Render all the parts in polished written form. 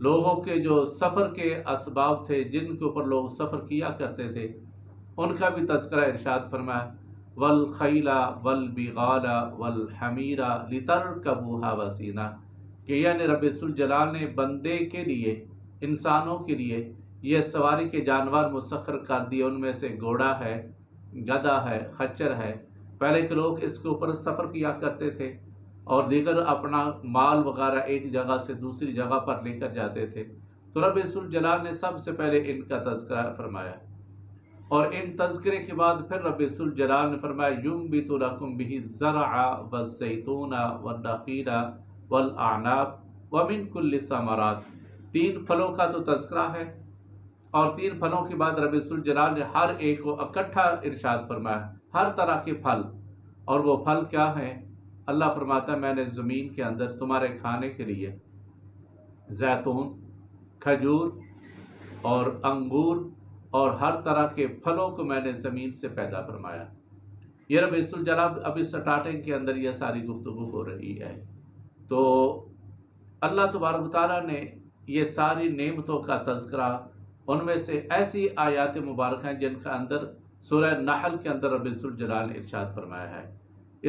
لوگوں کے جو سفر کے اسباب تھے جن کے اوپر لوگ سفر کیا کرتے تھے ان کا بھی تذکرہ ارشاد فرمایا، والخیل والبغال والحمیر لترکبوها وزینہ، کہ یعنی رب الجلال نے بندے کے لیے، انسانوں کے لیے یہ سواری کے جانور مسخر کر دیے، ان میں سے گھوڑا ہے، گدھا ہے، خچر ہے۔ پہلے کے لوگ اس کے اوپر سفر کیا کرتے تھے اور دیگر اپنا مال وغیرہ ایک جگہ سے دوسری جگہ پر لے کر جاتے تھے، تو رب الجلال نے سب سے پہلے ان کا تذکرہ فرمایا، اور ان تذکرے کے بعد پھر رب الجلال نے فرمایا یُنبِتُ لَكُم بِهِ الزَّرْعَ وَالزَّيْتُونَ وَالنَّخِيلَ وَالْأَعْنَابَ وَمِن كُلِّ الثَّمَرَاتِ، تین پھلوں کا تو تذکرہ ہے، اور تین پھلوں کے بعد رب الجلال نے ہر ایک کو اکٹھا ارشاد فرمایا، ہر طرح کے پھل، اور وہ پھل کیا ہیں؟ اللہ فرماتا ہے میں نے زمین کے اندر تمہارے کھانے کے لیے زیتون، کھجور اور انگور اور ہر طرح کے پھلوں کو میں نے زمین سے پیدا فرمایا۔ یہ رب الجلال ابھی سٹارٹنگ کے اندر یہ ساری گفتگو ہو رہی ہے، تو اللہ تبارک و تعالیٰ نے یہ ساری نعمتوں کا تذکرہ، ان میں سے ایسی آیات مبارکہ ہیں جن کا اندر سورہ نحل کے اندر رب الجلال نے ارشاد فرمایا ہے۔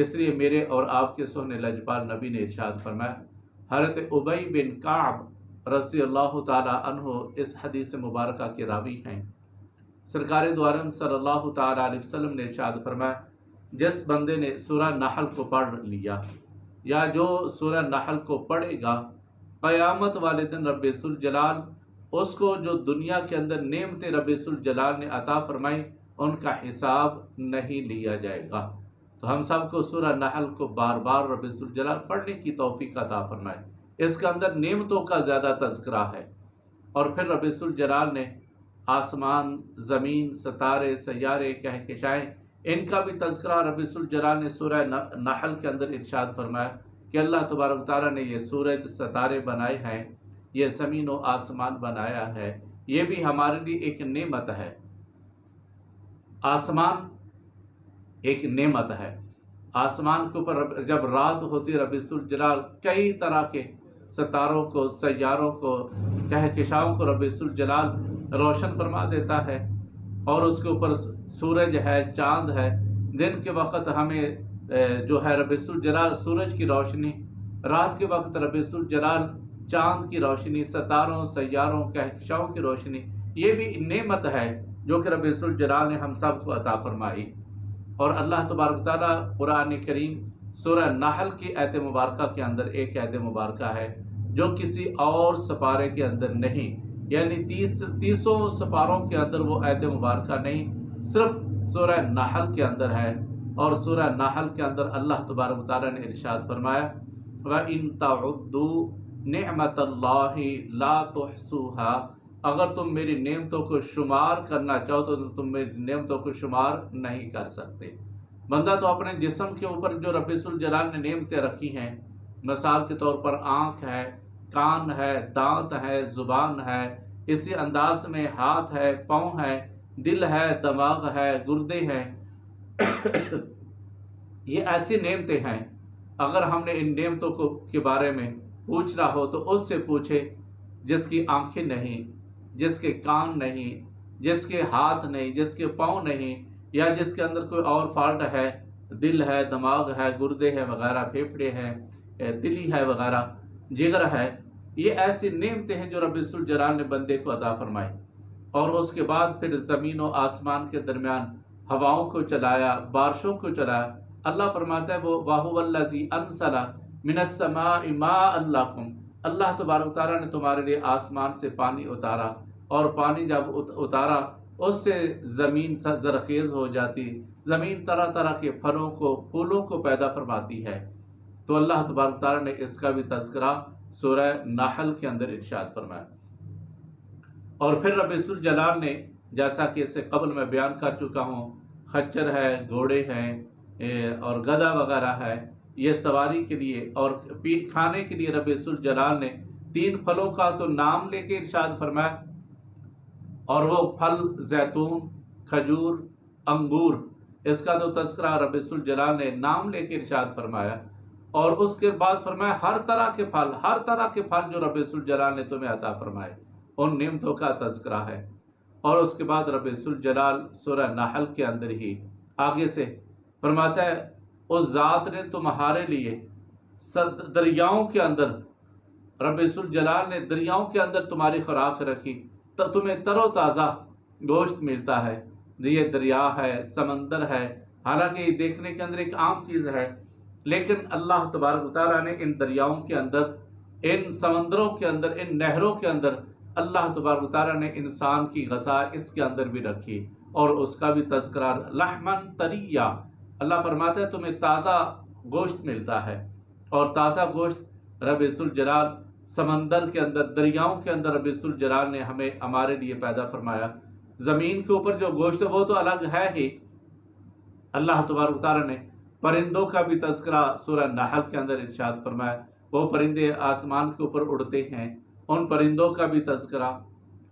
اس لیے میرے اور آپ کے سونے لجپال نبی نے ارشاد فرمایا، حضرت ابی بن کعب رضی اللہ تعالی عنہ اس حدیث مبارکہ کے راوی ہیں۔ سرکار دو عالم صلی اللہ تعالی علیہ وسلم نے ارشاد فرمایا، جس بندے نے سورہ نحل کو پڑھ لیا یا جو سورہ نحل کو پڑھے گا، قیامت والے دن رب الجلال اس کو جو دنیا کے اندر نعمتیں رب الجلال نے عطا فرمائی ان کا حساب نہیں لیا جائے گا۔ تو ہم سب کو سورہ نحل کو بار بار رب الجلال پڑھنے کی توفیق عطا فرمائے، اس کے اندر نعمتوں کا زیادہ تذکرہ ہے۔ اور پھر رب الجلال نے آسمان، زمین، ستارے، سیارے، کہکشائیں، ان کا بھی تذکرہ رب الجلال نے سورہ نحل کے اندر ارشاد فرمایا کہ اللہ تبارک تعالیٰ نے یہ سورج، ستارے بنائے ہیں، یہ زمین و آسمان بنایا ہے، یہ بھی ہمارے لیے ایک نعمت ہے۔ آسمان ایک نعمت ہے، آسمان کے اوپر جب رات ہوتی رب الجلال کئی طرح کے ستاروں کو، سیاروں کو، کہکشاؤں کو رب الجلال روشن فرما دیتا ہے، اور اس کے اوپر سورج ہے، چاند ہے۔ دن کے وقت ہمیں جو ہے رب الجلال سورج کی روشنی، رات کے وقت رب الجلال چاند کی روشنی، ستاروں، سیاروں، کہکشاؤں کی روشنی، یہ بھی نعمت ہے جو کہ رب الجلال نے ہم سب کو عطا فرمائی۔ اور اللہ تبارک تعالیٰ قرآن کریم سورہ نحل کی آیت مبارکہ کے اندر ایک آیت مبارکہ ہے جو کسی اور سپارے کے اندر نہیں، یعنی تیسوں سپاروں کے اندر وہ آیت مبارکہ نہیں، صرف سورہ نحل کے اندر ہے۔ اور سورہ نحل کے اندر اللہ تبارک تعالیٰ نے ارشاد فرمایا، وَإِن تَعُدُّوا نِعْمَةَ اللَّهِ لَا تُحْصُوهَا، اگر تم میری نعمتوں کو شمار کرنا چاہو تو تم میری نعمتوں کو شمار نہیں کر سکتے۔ بندہ تو اپنے جسم کے اوپر جو رب الجلال نے نعمتیں رکھی ہیں، مثال کے طور پر آنکھ ہے، کان ہے، دانت ہے، زبان ہے، اسی انداز میں ہاتھ ہے، پاؤں ہے، دل ہے، دماغ ہے، گردے ہیں، یہ ایسی نعمتیں ہیں۔ اگر ہم نے ان نعمتوں کے بارے میں پوچھنا ہو تو اس سے پوچھے جس کی آنکھیں نہیں، جس کے کان نہیں، جس کے ہاتھ نہیں، جس کے پاؤں نہیں، یا جس کے اندر کوئی اور فالٹ ہے، دل ہے، دماغ ہے، گردے ہے وغیرہ، پھیپھڑے ہیں، دلی ہے وغیرہ، جگر ہے، یہ ایسی نعمتیں ہیں جو رب الجلال نے بندے کو عطا فرمائی۔ اور اس کے بعد پھر زمین و آسمان کے درمیان ہواؤں کو چلایا، بارشوں کو چلایا۔ اللہ فرماتا ہے وَهُوَ الَّذِي أَنزَلَ مِنَ السَّمَاءِ مَاءً لَكُمْ، اللہ تبارک تعالیٰ نے تمہارے لیے آسمان سے پانی اتارا، اور پانی جب اتارا اس سے زمین زرخیز ہو جاتی، زمین طرح طرح کے پھلوں کو، پھولوں کو پیدا فرماتی ہے۔ تو اللہ تبارک تعالیٰ نے اس کا بھی تذکرہ سورہ نحل کے اندر ارشاد فرمایا۔ اور پھر رب الجلال نے جیسا کہ اس سے قبل میں بیان کر چکا ہوں، خچر ہے، گھوڑے ہیں اور گدھا وغیرہ ہے، یہ سواری کے لیے اور کھانے کے لیے رب الجلال نے تین پھلوں کا تو نام لے کے ارشاد فرمایا، اور وہ پھل زیتون، کھجور، انگور، اس کا تو تذکرہ رب الجلال نے نام لے کے ارشاد فرمایا۔ اور اس کے بعد فرمایا ہر طرح کے پھل جو رب ذوالجلال نے تمہیں عطا فرمائے ان نعمتوں کا تذکرہ ہے۔ اور اس کے بعد رب ذوالجلال سورہ نحل کے اندر ہی آگے سے فرماتا ہے اس ذات نے تمہارے لیے دریاؤں کے اندر، رب ذوالجلال نے دریاؤں کے اندر تمہاری خوراک رکھی تو تمہیں تر و تازہ گوشت ملتا ہے۔ یہ دریا ہے، سمندر ہے، حالانکہ یہ دیکھنے کے اندر ایک عام چیز ہے، لیکن اللہ تبارک و تعالیٰ نے ان دریاؤں کے اندر، ان سمندروں کے اندر، ان نہروں کے اندر اللہ تبارک و تعالیٰ نے انسان کی غذا اس کے اندر بھی رکھی اور اس کا بھی تذکرہ لحمن طریا، اللہ فرماتا ہے تمہیں تازہ گوشت ملتا ہے۔ اور تازہ گوشت رب ذوالجلال سمندر کے اندر، دریاؤں کے اندر رب ذوالجلال نے ہمارے لیے پیدا فرمایا۔ زمین کے اوپر جو گوشت ہے وہ تو الگ ہے ہی، اللہ تبارک و تعالیٰ نے پرندوں کا بھی تذکرہ سورہ نحل کے اندر ارشاد فرمایا، وہ پرندے آسمان کے اوپر اڑتے ہیں، ان پرندوں کا بھی تذکرہ۔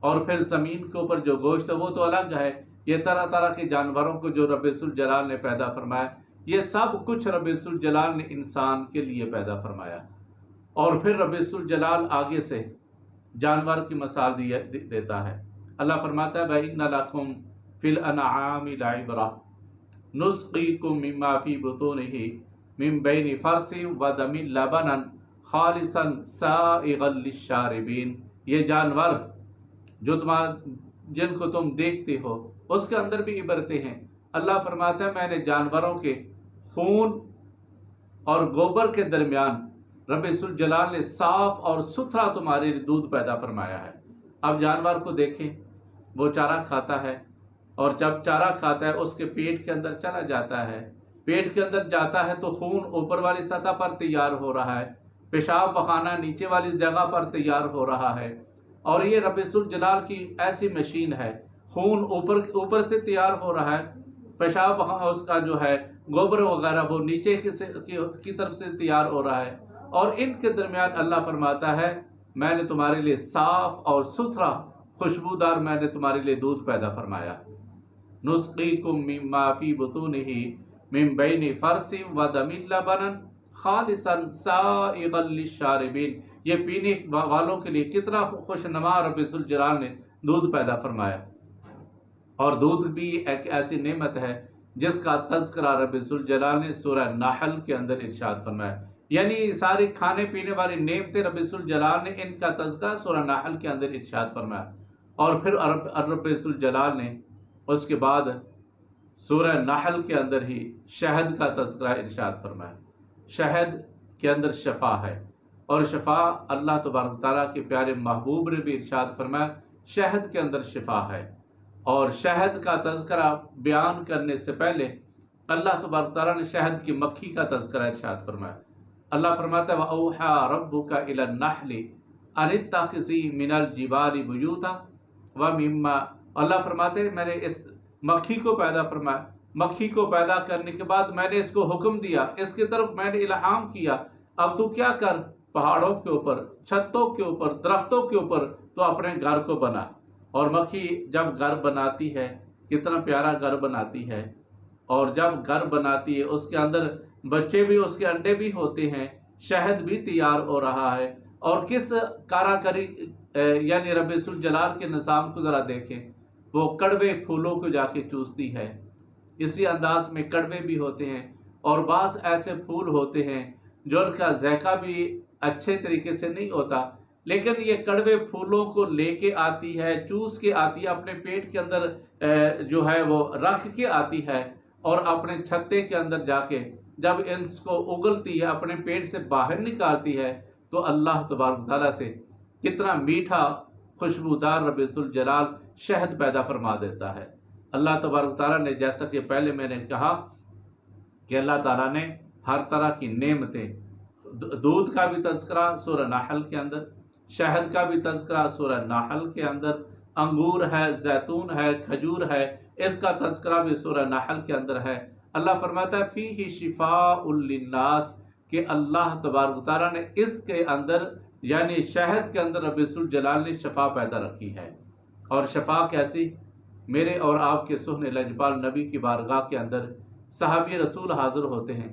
اور پھر زمین کے اوپر جو گوشت ہے وہ تو الگ ہے، یہ طرح طرح کے جانوروں کو جو رب ذوالجلال نے پیدا فرمایا، یہ سب کچھ رب ذوالجلال نے انسان کے لیے پیدا فرمایا۔ اور پھر رب ذوالجلال آگے سے جانور کی مثال دیتا ہے، اللہ فرماتا ہے وَإِنَّ لَكُمْ فِي الْأَنْعَامِ لَعِبْرَةً نُسْقِيكُم مِّمَّا فِي بُطُونِهِ مِن بَيْنِ فَرْثٍ وَدَمٍ لَبَنًا خَالِصًا سَائِغًا لِلشَّارِبِينَ، یہ جانور جو جن کو تم دیکھتے ہو اس کے اندر بھی عبرتیں ہیں۔ اللہ فرماتا ہے میں نے جانوروں کے خون اور گوبر کے درمیان رب ذوالجلال نے صاف اور ستھرا تمہارے لیے دودھ پیدا فرمایا ہے۔ اب جانور کو دیکھیں، وہ چارہ کھاتا ہے اور جب چارہ کھاتا ہے اس کے پیٹ کے اندر چلا جاتا ہے، پیٹ کے اندر جاتا ہے تو خون اوپر والی سطح پر تیار ہو رہا ہے، پیشاب پخانہ نیچے والی جگہ پر تیار ہو رہا ہے، اور یہ رب ذوالجلال کی ایسی مشین ہے، خون اوپر سے تیار ہو رہا ہے، پیشاب اس کا جو ہے گوبر وغیرہ وہ نیچے کی طرف سے تیار ہو رہا ہے، اور ان کے درمیان اللہ فرماتا ہے میں نے تمہارے لیے صاف اور ستھرا خوشبودار میں نے تمہارے لیے دودھ پیدا فرمایا۔ نسقیکم مما فی بطونہ من بین فرث ودم لبنا خالصا سائغا للشاربین، یہ پینے والوں کے لیے کتنا خوشنما رب ذوالجلال نے دودھ پیدا فرمایا۔ اور دودھ بھی ایک ایسی نعمت ہے جس کا تذکرہ رب ذوالجلال نے سورہ نحل کے اندر ارشاد فرمایا، یعنی ساری کھانے پینے والی نعمتیں رب ذوالجلال نے ان کا تذکرہ سورہ نحل کے اندر ارشاد فرمایا۔ اور پھر رب ذوالجلال نے اس کے بعد سورہ نحل کے اندر ہی شہد کا تذکرہ ارشاد فرمایا۔ شہد کے اندر شفا ہے، اور شفا اللہ تبارک تعالیٰ کے پیارے محبوب نے بھی ارشاد فرمایا شہد کے اندر شفا ہے۔ اور شہد کا تذکرہ بیان کرنے سے پہلے اللہ تبارک تعالیٰ نے شہد کی مکھی کا تذکرہ ارشاد فرمایا۔ اللہ فرماتا ہے وَأَوْحَىٰ رَبُّكَ إِلَى النَّحْلِ أَنِ اتَّخِذِي مِنَ الْجِبَالِ بُيُوتًا وَمِمَّا، اللہ فرماتے ہیں میں نے اس مکھی کو پیدا فرمایا، مکھی کو پیدا کرنے کے بعد میں نے اس کو حکم دیا، اس کی طرف میں نے الہام کیا، اب تو کیا کر، پہاڑوں کے اوپر، چھتوں کے اوپر، درختوں کے اوپر تو اپنے گھر کو بنا۔ اور مکھی جب گھر بناتی ہے کتنا پیارا گھر بناتی ہے، اور جب گھر بناتی ہے اس کے اندر بچے بھی، اس کے انڈے بھی ہوتے ہیں، شہد بھی تیار ہو رہا ہے، اور کس کاراکری یعنی رب ذوالجلال کے نظام کو ذرا دیکھیں، وہ کڑوے پھولوں کو جا کے چوستی ہے، اسی انداز میں کڑوے بھی ہوتے ہیں، اور بعض ایسے پھول ہوتے ہیں جو ان کا ذائقہ بھی اچھے طریقے سے نہیں ہوتا، لیکن یہ کڑوے پھولوں کو لے کے آتی ہے، چوس کے آتی ہے، اپنے پیٹ کے اندر جو ہے وہ رکھ کے آتی ہے، اور اپنے چھتے کے اندر جا کے جب اس کو اگلتی ہے، اپنے پیٹ سے باہر نکالتی ہے، تو اللہ تبارک تعالیٰ سے کتنا میٹھا خوشبودار رب ذوالجلال شہد پیدا فرما دیتا ہے۔ اللہ تبارک تعالیٰ نے، جیسا کہ پہلے میں نے کہا کہ اللہ تعالیٰ نے ہر طرح کی نعمتیں، دودھ کا بھی تذکرہ سورہ نحل کے اندر، شہد کا بھی تذکرہ سورہ نحل کے اندر، انگور ہے، زیتون ہے، کھجور ہے، اس کا تذکرہ بھی سورہ نحل کے اندر ہے۔ اللہ فرماتا ہے فیہ شفاء للناس، کہ اللہ تبارک تعالیٰ نے اس کے اندر یعنی شہد کے اندر رب ذوالجلال نے شفا پیدا رکھی ہے۔ اور شفا کیسی؟ میرے اور آپ کے سہن لجپال نبی کی بارگاہ کے اندر صحابی رسول حاضر ہوتے ہیں،